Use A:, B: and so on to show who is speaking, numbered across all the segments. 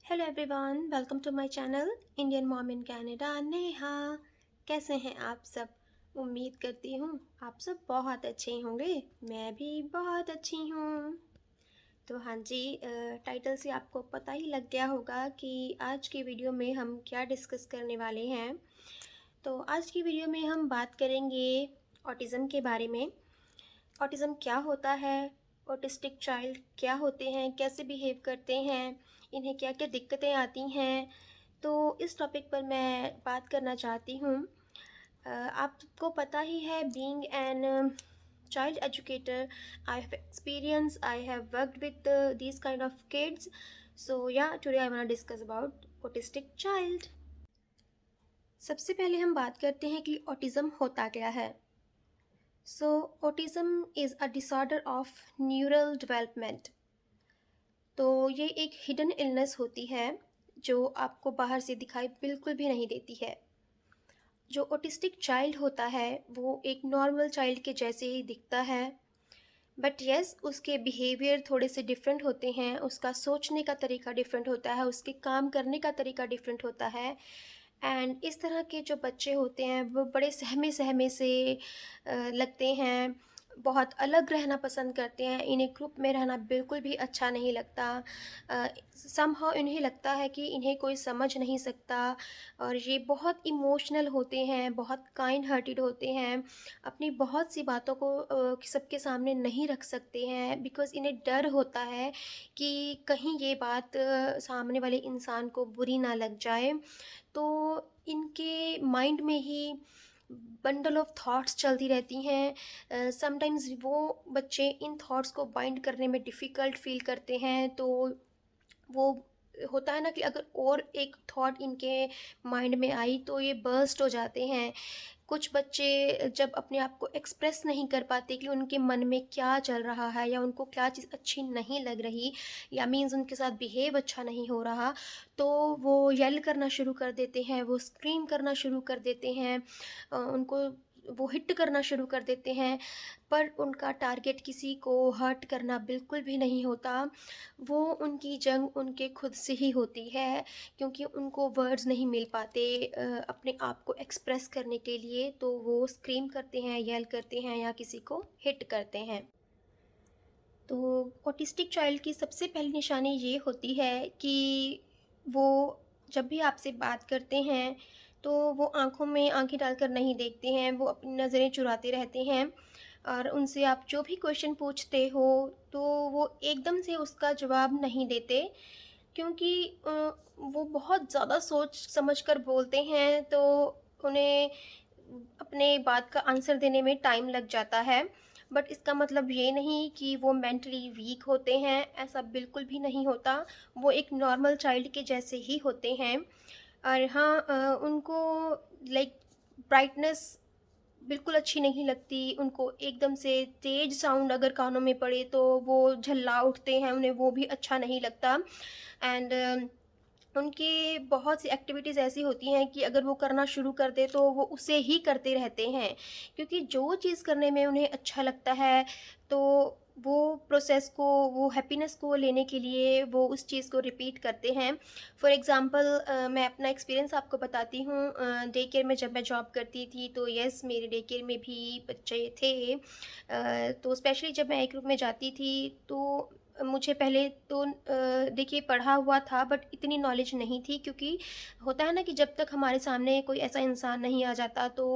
A: Hello everyone, welcome to my channel Indian mom in Canada. Neha, कैसे हैं आप सब? उम्मीद करती हूँ आप सब बहुत अच्छे होंगे। मैं भी बहुत अच्छी हूँ। तो हाँ जी, टाइटल से आपको पता ही लग गया होगा कि आज की वीडियो में हम क्या डिस्कस करने वाले हैं। तो आज की वीडियो में हम बात करेंगे ऑटिज़म के बारे में। ऑटिज़म क्या होता है, ऑटिस्टिक चाइल्ड क्या होते हैं, कैसे बिहेव करते हैं, इन्हें क्या क्या दिक्कतें आती हैं। तो इस टॉपिक पर मैं बात करना चाहती हूँ। आपको पता ही है, being an child educator, I have experience, I have worked with these kind of kids. So yeah, today I want to discuss about autistic child. सबसे पहले हम बात करते हैं कि ऑटिज़म होता क्या है। So autism is a disorder of neural development. तो ये एक हिडन इलनेस होती है जो आपको बाहर से दिखाई बिल्कुल भी नहीं देती है। जो ऑटिस्टिक चाइल्ड होता है वो एक नॉर्मल चाइल्ड के जैसे ही दिखता है, बट यस उसके बिहेवियर थोड़े से डिफरेंट होते हैं, उसका सोचने का तरीका डिफरेंट होता है, उसके काम करने का तरीका डिफरेंट होता है। एंड इस तरह के जो बच्चे होते हैं वो बड़े सहमे सहमे से लगते हैं, बहुत अलग रहना पसंद करते हैं, इन्हें ग्रुप में रहना बिल्कुल भी अच्छा नहीं लगता। समहाउ इन्हें लगता है कि इन्हें कोई समझ नहीं सकता। और ये बहुत इमोशनल होते हैं, बहुत काइंड हार्टेड होते हैं, अपनी बहुत सी बातों को सबके सामने नहीं रख सकते हैं, बिकॉज़ इन्हें डर होता है कि कहीं ये बात सामने वाले इंसान को बुरी ना लग जाए। तो इनके माइंड में ही बंडल ऑफ थॉट्स चलती रहती हैं। समटाइम्स वो बच्चे इन थॉट्स को बाइंड करने में डिफ़िकल्ट फ़ील करते हैं। तो वो होता है ना कि अगर और एक थॉट इनके माइंड में आई तो ये बर्स्ट हो जाते हैं। कुछ बच्चे जब अपने आप को एक्सप्रेस नहीं कर पाते कि उनके मन में क्या चल रहा है या उनको क्या चीज़ अच्छी नहीं लग रही, या मीन्स उनके साथ बिहेव अच्छा नहीं हो रहा, तो वो येल करना शुरू कर देते हैं, वो स्क्रीम करना शुरू कर देते हैं, उनको वो हिट करना शुरू कर देते हैं। पर उनका टारगेट किसी को हर्ट करना बिल्कुल भी नहीं होता। वो उनकी जंग उनके खुद से ही होती है, क्योंकि उनको वर्ड्स नहीं मिल पाते अपने आप को एक्सप्रेस करने के लिए, तो वो स्क्रीम करते हैं, येल करते हैं या किसी को हिट करते हैं। तो ऑटिस्टिक चाइल्ड की सबसे पहली निशानी ये होती है कि वो जब भी आपसे बात करते हैं तो वो आँखों में आँखें डालकर नहीं देखते हैं, वो अपनी नज़रें चुराते रहते हैं। और उनसे आप जो भी क्वेश्चन पूछते हो तो वो एकदम से उसका जवाब नहीं देते, क्योंकि वो बहुत ज़्यादा सोच समझ कर बोलते हैं, तो उन्हें अपने बात का आंसर देने में टाइम लग जाता है। बट इसका मतलब ये नहीं कि वो मेंटली वीक होते हैं, ऐसा बिल्कुल भी नहीं होता। वो एक नॉर्मल चाइल्ड के जैसे ही होते हैं। और हाँ, उनको लाइक ब्राइटनेस बिल्कुल अच्छी नहीं लगती, उनको एकदम से तेज़ साउंड अगर कानों में पड़े तो वो झल्ला उठते हैं, उन्हें वो भी अच्छा नहीं लगता। एंड उनकी बहुत सी एक्टिविटीज़ ऐसी होती हैं कि अगर वो करना शुरू कर दें तो वो उसे ही करते रहते हैं, क्योंकि जो चीज़ करने में उन्हें अच्छा लगता है, तो वो प्रोसेस को, वो हैप्पीनेस को लेने के लिए वो उस चीज़ को रिपीट करते हैं। फॉर एग्ज़ाम्पल मैं अपना एक्सपीरियंस आपको बताती हूँ। डे केयर में जब मैं जॉब करती थी तो येस, मेरे डे केयर में भी बच्चे थे। तो स्पेशली जब मैं एक ग्रुप में जाती थी तो मुझे पहले तो देखिए पढ़ा हुआ था, बट इतनी नॉलेज नहीं थी, क्योंकि होता है ना कि जब तक हमारे सामने कोई ऐसा इंसान नहीं आ जाता तो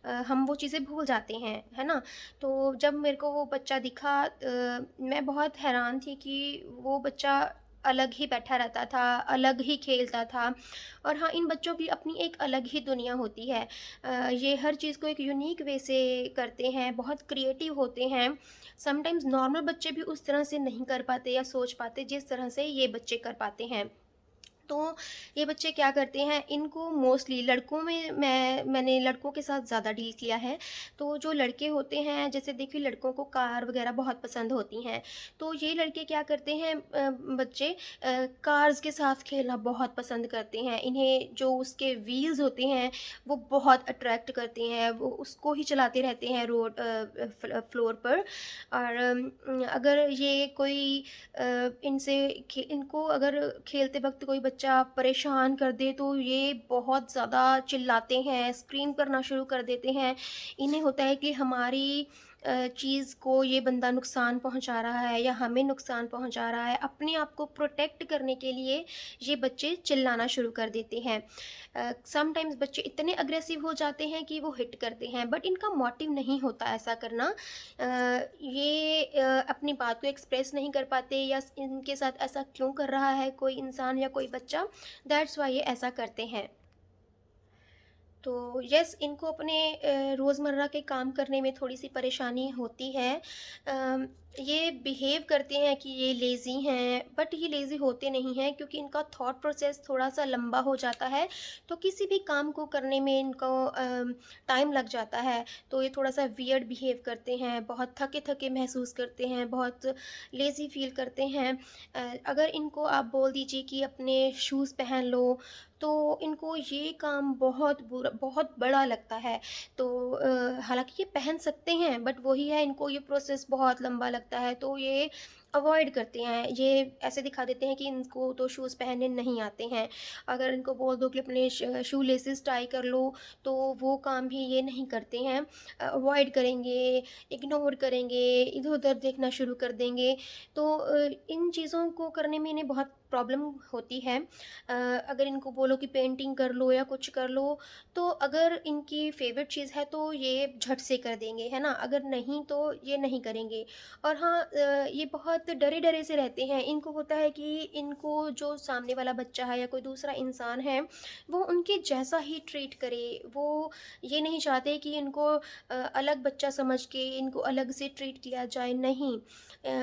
A: हम वो चीज़ें भूल जाते हैं, है ना? तो जब मेरे को वो बच्चा दिखा, मैं बहुत हैरान थी कि वो बच्चा अलग ही बैठा रहता था, अलग ही खेलता था। और हाँ, इन बच्चों की अपनी एक अलग ही दुनिया होती है। ये हर चीज़ को एक यूनिक वे से करते हैं, बहुत क्रिएटिव होते हैं। समटाइम्स नॉर्मल बच्चे भी उस तरह से नहीं कर पाते या सोच पाते जिस तरह से ये बच्चे कर पाते हैं। तो ये बच्चे क्या करते हैं, इनको मोस्टली लड़कों में मैंने लड़कों के साथ ज़्यादा डील किया है। तो जो लड़के होते हैं, जैसे देखिए लड़कों को कार वग़ैरह बहुत पसंद होती हैं। तो ये लड़के क्या करते हैं, बच्चे कार्स के साथ खेलना बहुत पसंद करते हैं। इन्हें जो उसके व्हील्स होते हैं वो बहुत अट्रैक्ट करते हैं। वो उसको ही चलाते रहते हैं रोड फ्लोर पर। और अगर ये कोई इनको अगर खेलते वक़्त कोई बच्चा परेशान कर दे तो ये बहुत ज़्यादा चिल्लाते हैं, स्क्रीम करना शुरू कर देते हैं। इन्हें होता है कि हमारी चीज़ को ये बंदा नुकसान पहुँचा रहा है या हमें नुकसान पहुँचा रहा है। अपने आप को प्रोटेक्ट करने के लिए ये बच्चे चिल्लाना शुरू कर देते हैं। समटाइम्स बच्चे इतने अग्रेसिव हो जाते हैं कि वो हिट करते हैं, बट इनका मोटिव नहीं होता ऐसा करना। ये अपनी बात को एक्सप्रेस नहीं कर पाते या इनके साथ ऐसा क्यों कर रहा है कोई इंसान या कोई बच्चा, दैट्स वाई ये ऐसा करते हैं। तो यस, इनको अपने रोज़मर्रा के काम करने में थोड़ी-सी परेशानी होती है। ये बिहेव करते हैं कि ये लेज़ी हैं, बट ये लेज़ी होते नहीं हैं क्योंकि इनका थॉट प्रोसेस थोड़ा-सा लंबा हो जाता है। तो किसी भी काम को करने में इनको टाइम लग जाता है। तो ये थोड़ा-सा वियर्ड बिहेव करते हैं, बहुत थके-थके महसूस करते हैं, बहुत लेज़ी फ़ील करते हैं। अगर इनको आप बोल दीजिए कि अपने शूज़ पहन लो, तो इनको ये काम बहुत बड़ा लगता है। तो हालाँकि ये पहन सकते हैं, बट वही है, इनको ये प्रोसेस बहुत लंबा लगता है, तो ये अवॉइड करते हैं। ये ऐसे दिखा देते हैं कि इनको तो शूज़ पहनने नहीं आते हैं। अगर इनको बोल दो कि अपने शू लेसेस टाई कर लो, तो वो काम भी ये नहीं करते हैं। अवॉइड करेंगे, इग्नोर करेंगे, इधर-उधर देखना शुरू कर देंगे। तो इन चीज़ों को करने में इन्हें बहुत प्रॉब्लम होती है। अगर इनको बोलो कि पेंटिंग कर लो या कुछ कर लो, तो अगर इनकी फ़ेवरेट चीज़ है तो ये झट से कर देंगे, है ना? अगर नहीं तो ये नहीं करेंगे। और हाँ, ये बहुत डरे-डरे से रहते हैं। इनको होता है कि इनको जो सामने वाला बच्चा है या कोई दूसरा इंसान है, वो उनके जैसा ही ट्रीट करे। वो ये नहीं चाहते कि इनको अलग बच्चा समझ के इनको अलग से ट्रीट किया जाए, नहीं।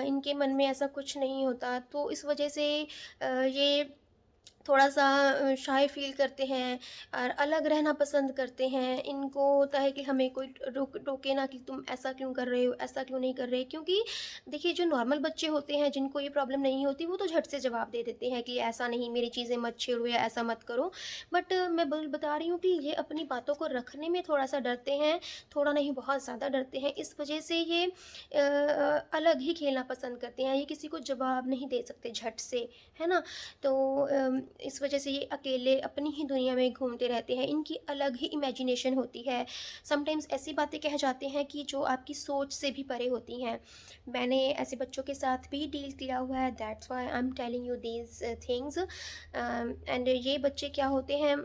A: इनके मन में ऐसा कुछ नहीं होता। तो इस वजह से ये थोड़ा-सा शाय फ़ील करते हैं और अलग रहना पसंद करते हैं। इनको होता है कि हमें कोई टोके ना कि तुम ऐसा क्यों कर रहे हो, ऐसा क्यों नहीं कर रहे? क्योंकि देखिए, जो नॉर्मल बच्चे होते हैं जिनको ये प्रॉब्लम नहीं होती, वो तो झट से जवाब दे देते हैं कि ऐसा नहीं, मेरी चीज़ें मत छेड़ो या ऐसा मत करो। बट मैं बता रही हूँ कि ये अपनी बातों को रखने में थोड़ा-सा डरते हैं, थोड़ा नहीं बहुत ज़्यादा डरते हैं। इस वजह से ये अलग ही खेलना पसंद करते हैं। ये किसी को जवाब नहीं दे सकते झट से, है ना? तो इस वजह से ये अकेले अपनी ही दुनिया में घूमते रहते हैं। इनकी अलग ही इमेजिनेशन होती है। समटाइम्स ऐसी बातें कह जाते हैं कि जो आपकी सोच से भी परे होती हैं। मैंने ऐसे बच्चों के साथ भी डील किया हुआ है, that's why I am telling you these things. And ये बच्चे क्या होते हैं,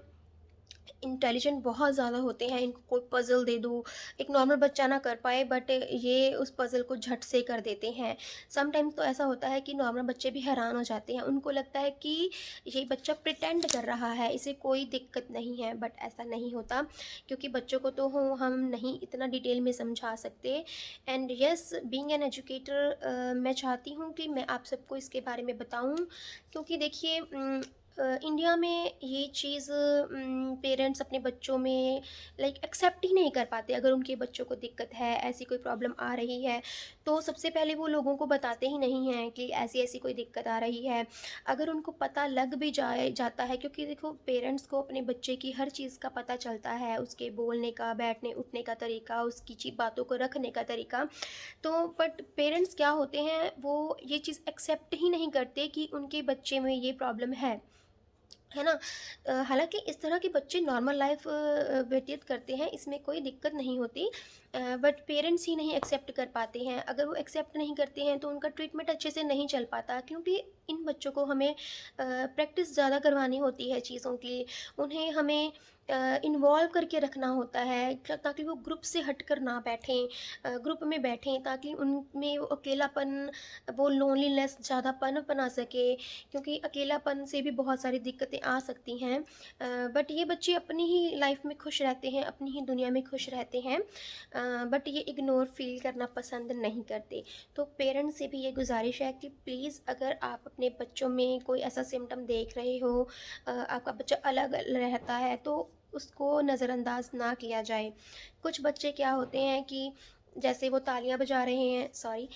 A: इंटेलिजेंट बहुत ज़्यादा होते हैं। इनको कोई पज़ल दे दो, एक नॉर्मल बच्चा ना कर पाए, बट ये उस पज़ल को झट से कर देते हैं। समटाइम्स तो ऐसा होता है कि नॉर्मल बच्चे भी हैरान हो जाते हैं। उनको लगता है कि ये बच्चा प्रिटेंड कर रहा है, इसे कोई दिक्कत नहीं है, बट ऐसा नहीं होता, क्योंकि बच्चों को तो हम नहीं इतना डिटेल में समझा सकते। And yes, being an educator, मैं चाहती हूँ कि मैं आप सबको इसके बारे में बताऊँ, क्योंकि देखिए, इंडिया में ये चीज़ पेरेंट्स अपने बच्चों में लाइक एक्सेप्ट ही नहीं कर पाते। अगर उनके बच्चों को दिक्कत है, ऐसी कोई प्रॉब्लम आ रही है, तो सबसे पहले वो लोगों को बताते ही नहीं हैं कि ऐसी-ऐसी कोई दिक्कत आ रही है। अगर उनको पता लग भी जाता है, क्योंकि देखो पेरेंट्स को अपने बच्चे की हर चीज़ का पता चलता है, उसके बोलने का, बैठने-उठने का तरीका, उसकी बातों को रखने का तरीका। तो बट पेरेंट्स क्या होते हैं, वो ये चीज़ एक्सेप्ट ही नहीं करते कि उनके बच्चे में ये प्रॉब्लम है ना? हालाँकि इस तरह के बच्चे नॉर्मल लाइफ़ व्यतीत करते हैं, इसमें कोई दिक्कत नहीं होती। बट पेरेंट्स ही नहीं एक्सेप्ट कर पाते हैं। अगर वो एक्सेप्ट नहीं करते हैं तो उनका ट्रीटमेंट अच्छे से नहीं चल पाता, क्योंकि इन बच्चों को हमें प्रैक्टिस ज़्यादा करवानी होती है चीज़ों की। उन्हें हमें इन्वॉल्व करके रखना होता है, ताकि वो ग्रुप से हटकर ना बैठें, ग्रुप में बैठें, ताकि उनमें वो अकेलापन, वो लोनलीनेस ज़्यादा पनप ना सके, क्योंकि अकेलापन से भी बहुत सारी दिक्कतें आ सकती हैं। बट ये बच्चे अपनी ही लाइफ में खुश रहते हैं, अपनी ही दुनिया में खुश रहते हैं। बट ये इग्नोर फील करना पसंद नहीं करते। तो पेरेंट्स से भी ये गुजारिश है कि प्लीज़ अगर आप अपने बच्चों में कोई ऐसा सिम्टम देख रहे हो, आपका बच्चा अलग रहता है, तो उसको नज़रअंदाज ना किया जाए। कुछ बच्चे क्या होते हैं कि जैसे वो तालियां बजा रहे हैं, सॉरी,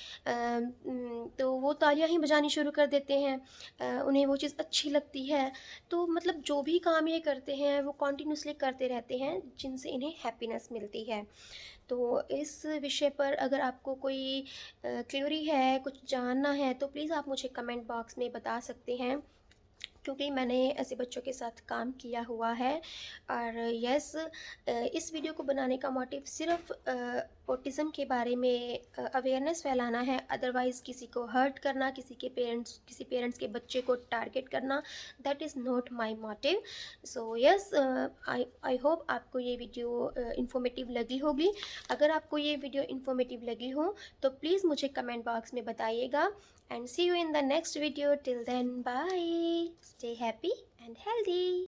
A: तो वो तालियां ही बजानी शुरू कर देते हैं। उन्हें वो चीज़ अच्छी लगती है, तो मतलब जो भी काम ये करते हैं वो कॉन्टिन्यूसली करते रहते हैं जिनसे इन्हें हैप्पीनेस मिलती है। तो इस विषय पर अगर आपको कोई क्वेरी है, कुछ जानना है, तो प्लीज़ आप मुझे कमेंट बॉक्स में बता सकते हैं, क्योंकि मैंने ऐसे बच्चों के साथ काम किया हुआ है। और यस, इस वीडियो को बनाने का मोटिव सिर्फ ऑटिज़म के बारे में अवेयरनेस फैलाना है। अदरवाइज़ किसी को हर्ट करना, किसी पेरेंट्स के बच्चे को टारगेट करना, that is not my motive. So yes, I hope आपको ये वीडियो इन्फॉर्मेटिव लगी होगी। अगर आपको ये वीडियो इन्फॉर्मेटिव लगी हो तो प्लीज़ मुझे कमेंट बॉक्स में बताइएगा। And see you in the next video. Till then, bye. Stay happy and healthy.